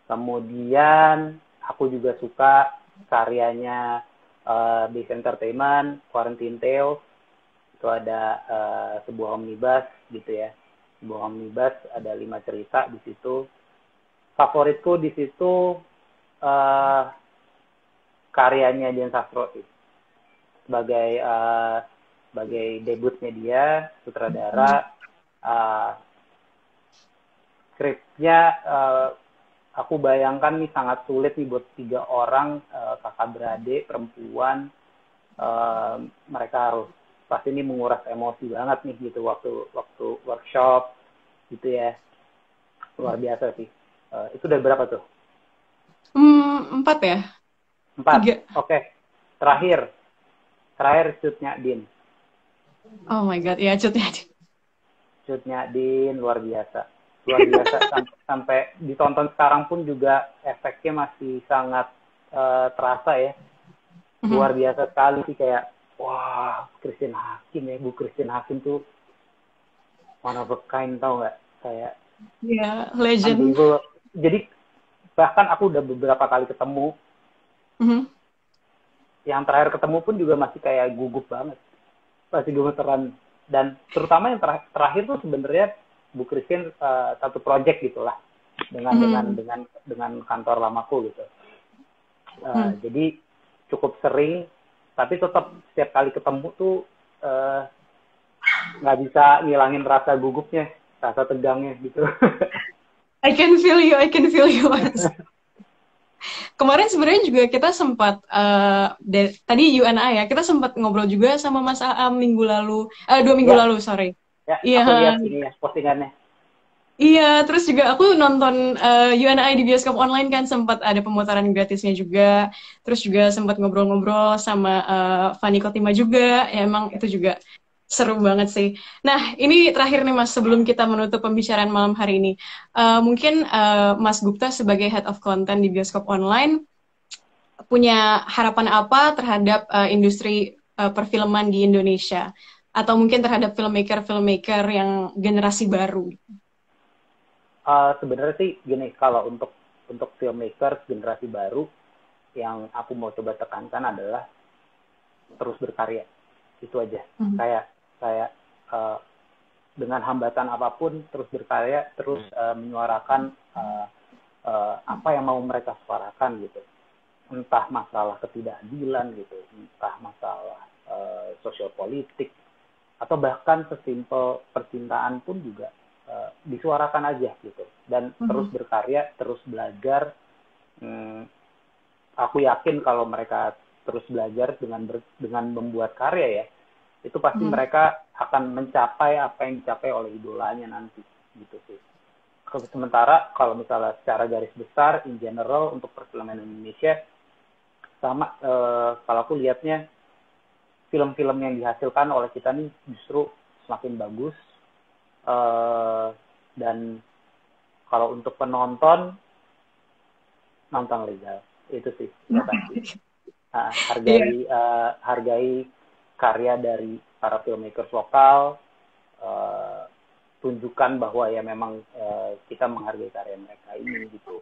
Kemudian aku juga suka karyanya Base Entertainment, Quarantine Tales. Itu ada sebuah omnibus gitu ya. Sebuah omnibus, ada 5 cerita di situ. Favoritku di situ eh, karyanya Dian Sastro sih. Sebagai debutnya dia, sutradara. eh, Skripnya aku bayangkan nih sangat sulit nih buat 3 orang kakak beradik perempuan. eh, Mereka harus pasti ini menguras emosi banget nih gitu waktu waktu workshop gitu ya. Luar biasa sih. Itu udah berapa tuh? 4 ya? 4. 3. Oke. Terakhir. Terakhir shootnya Din. Oh my God, ya cutnya. Shootnya Din luar biasa. Luar biasa. Sampai ditonton sekarang pun juga efeknya masih sangat terasa ya. Luar biasa sekali sih, kayak wah, Christine Hakim ya, Bu Christine Hakim tuh one of a kind, tau nggak, kayak Ya, legend. unbelievable. Jadi bahkan aku udah beberapa kali ketemu, Mhm. yang terakhir ketemu pun juga masih kayak gugup banget, masih gemeteran. Dan terutama yang terakhir tuh sebenarnya Bu Christine satu project gitulah dengan dengan Mhm. dengan dengan kantor lamaku gitu. Mhm. Jadi cukup sering, tapi tetap setiap kali ketemu tuh eh, nggak bisa ngilangin rasa gugupnya, rasa tegangnya gitu. I can feel you, Mas. Kemarin sebenarnya juga kita sempat tadi you and I ya, kita sempat ngobrol juga sama Mas Aam minggu lalu, 2 minggu Ya, lalu, sorry. ya, Iya, aku lihat ini ya postingannya. iya, terus juga aku nonton you and I di bioskop online kan, sempat ada pemutaran gratisnya juga, terus juga sempat ngobrol-ngobrol sama Fanny Kotima juga, ya, emang itu juga seru banget sih. Nah, ini terakhir nih Mas, sebelum kita menutup pembicaraan malam hari ini, mungkin Mas Gupta sebagai Head of Content di bioskop online, punya harapan apa terhadap industri perfilman di Indonesia? Atau mungkin terhadap filmmaker-filmmaker yang generasi baru? Sebenarnya sih gini, kalau untuk filmmaker generasi baru, yang aku mau coba tekankan adalah terus berkarya. Itu aja. Hmm. Kayak uh, dengan hambatan apapun terus berkarya, terus menyuarakan apa yang mau mereka suarakan gitu. Entah masalah ketidakadilan gitu, entah masalah sosial politik, atau bahkan sesimpel percintaan pun juga disuarakan aja gitu. Dan terus Mhm. berkarya, terus belajar. Hmm, aku yakin kalau mereka terus belajar dengan membuat karya ya, itu pasti Mhm. mereka akan mencapai apa yang dicapai oleh idolanya nanti gitu sih. Sementara kalau misalnya secara garis besar in general untuk perfilman Indonesia, sama kalau aku lihatnya film-film yang dihasilkan oleh kita nih justru semakin bagus. eh, dan kalau untuk penonton, nonton legal itu sih udah pasti. Iya, Hargai karya dari para filmmakers lokal. eh, Tunjukkan bahwa ya memang kita menghargai karya mereka ini gitu.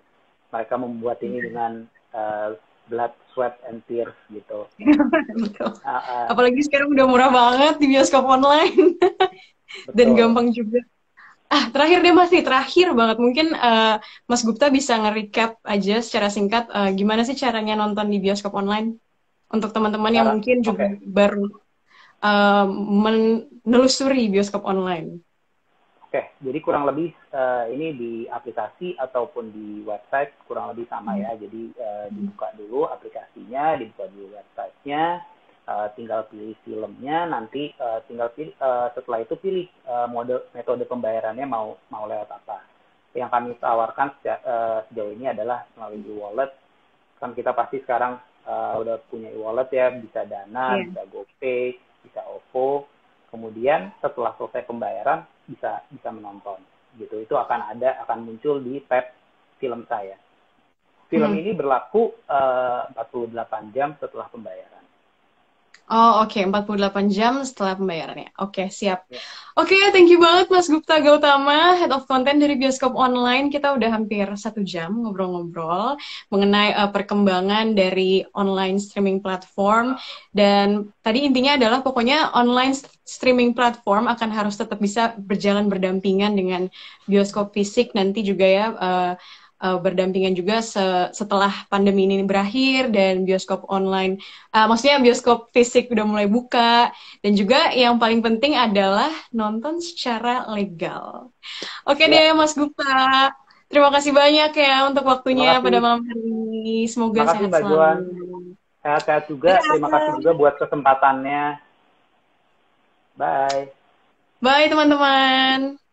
Mereka membuat ini dengan blood, sweat, and tears gitu. betul. Uh, uh, Apalagi sekarang udah murah banget di bioskop online dan Betul. gampang juga. Terakhir deh Mas nih, terakhir banget. Mungkin Mas Gupta bisa nge-recap aja secara singkat gimana sih caranya nonton di bioskop online untuk teman-teman yang Cara, mungkin juga oke. baru menelusuri bioskop online. Oke, jadi kurang lebih ini di aplikasi ataupun di website kurang lebih sama ya. Jadi dibuka dulu aplikasinya, dibuka dulu websitenya, tinggal pilih filmnya, nanti tinggal pilih, setelah itu pilih metode pembayarannya mau lewat apa. Yang kami tawarkan sejauh ini adalah melalui e-wallet. Kan kita pasti sekarang udah punya e-wallet ya, bisa Dana, Iya. bisa GoPay, bisa OVO. Kemudian setelah selesai pembayaran bisa bisa menonton gitu. Itu akan muncul di tab film saya. Film ini berlaku 48 jam setelah pembayaran. Oh, oke, 48 jam setelah pembayarannya. Oke, siap. Ya. Oke, thank you banget Mas Gupta Gautama, Head of Content dari Bioskop Online. Kita udah hampir 1 jam ngobrol-ngobrol mengenai perkembangan dari online streaming platform. Dan tadi intinya adalah pokoknya online streaming platform akan harus tetap bisa berjalan berdampingan dengan bioskop fisik nanti juga ya. Berdampingan juga setelah pandemi ini berakhir dan bioskop online, maksudnya bioskop fisik udah mulai buka, dan juga yang paling penting adalah nonton secara legal. Oke deh Mas Gupta, terima kasih banyak ya untuk Terima waktunya pada kasih. malam hari ini, semoga Terima kasih sehat Mbak Joan. selalu. Sehat-sehat juga. Terima kasih Dadah. juga buat kesempatannya. Bye. Bye teman-teman.